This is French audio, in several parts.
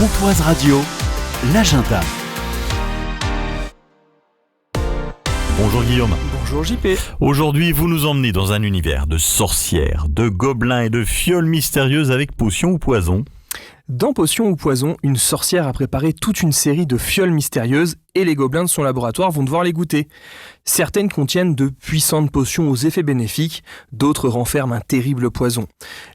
Pontoise Radio, l'agenda. Bonjour Guillaume. Bonjour JP. Aujourd'hui, vous nous emmenez dans un univers de sorcières, de gobelins et de fioles mystérieuses avec potions ou poisons. Dans Potions ou Poisons, une sorcière a préparé toute une série de fioles mystérieuses et les gobelins de son laboratoire vont devoir les goûter. Certaines contiennent de puissantes potions aux effets bénéfiques, d'autres renferment un terrible poison.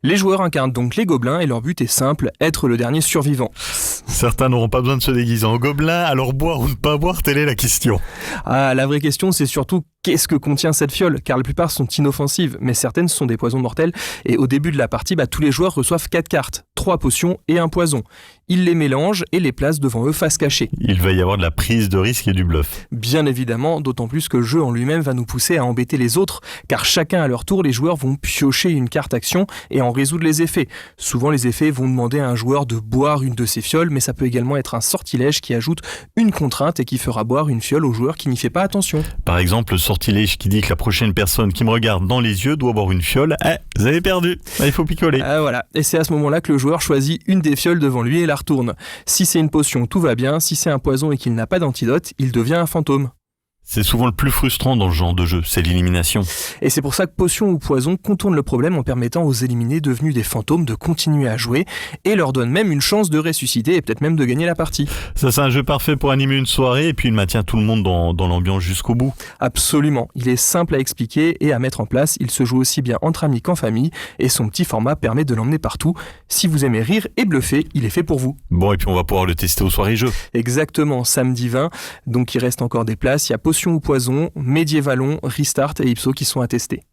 Les joueurs incarnent donc les gobelins et leur but est simple, être le dernier survivant. Certains n'auront pas besoin de se déguiser en gobelins, alors boire ou ne pas boire, telle est la question. Ah, la vraie question c'est surtout qu'est-ce que contient cette fiole, car la plupart sont inoffensives, mais certaines sont des poisons mortels et au début de la partie, tous les joueurs reçoivent 4 cartes, 3 potions et un poison. Ils les mélangent et les placent devant eux face cachée. Il va y avoir de la prise de risque et du bluff. Bien évidemment, d'autant plus que le jeu en lui-même va nous pousser à embêter les autres, car chacun à leur tour, les joueurs vont piocher une carte action et en résoudre les effets. Souvent les effets vont demander à un joueur de boire une de ces fioles, mais ça peut également être un sortilège qui ajoute une contrainte et qui fera boire une fiole au joueur qui n'y fait pas attention. Par exemple, le sortilège qui dit que la prochaine personne qui me regarde dans les yeux doit boire une fiole. Vous avez perdu, il faut picoler. Voilà, et c'est à ce moment-là que le joueur choisit une des fioles devant lui et la retourne. Si c'est une potion, tout va bien. Si c'est un poison et qu'il n'a pas d'antidote, il devient un fantôme. C'est souvent le plus frustrant dans le genre de jeu, c'est l'élimination. Et c'est pour ça que Potion ou Poison contourne le problème en permettant aux éliminés devenus des fantômes de continuer à jouer et leur donne même une chance de ressusciter et peut-être même de gagner la partie. Ça, c'est un jeu parfait pour animer une soirée et puis il maintient tout le monde dans l'ambiance jusqu'au bout. Absolument, il est simple à expliquer et à mettre en place. Il se joue aussi bien entre amis qu'en famille et son petit format permet de l'emmener partout. Si vous aimez rire et bluffer, il est fait pour vous. Bon, et puis on va pouvoir le tester aux soirées jeux. Exactement, samedi 20, donc il reste encore des places. Il y a Potion ou Poison, Médiévalon, Restart et Ipso qui sont à tester.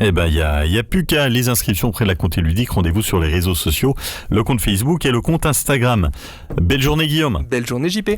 Il y a plus qu'à les inscriptions auprès de la Comté Ludique. Rendez-vous sur les réseaux sociaux, le compte Facebook et le compte Instagram. Belle journée Guillaume. Belle journée JP.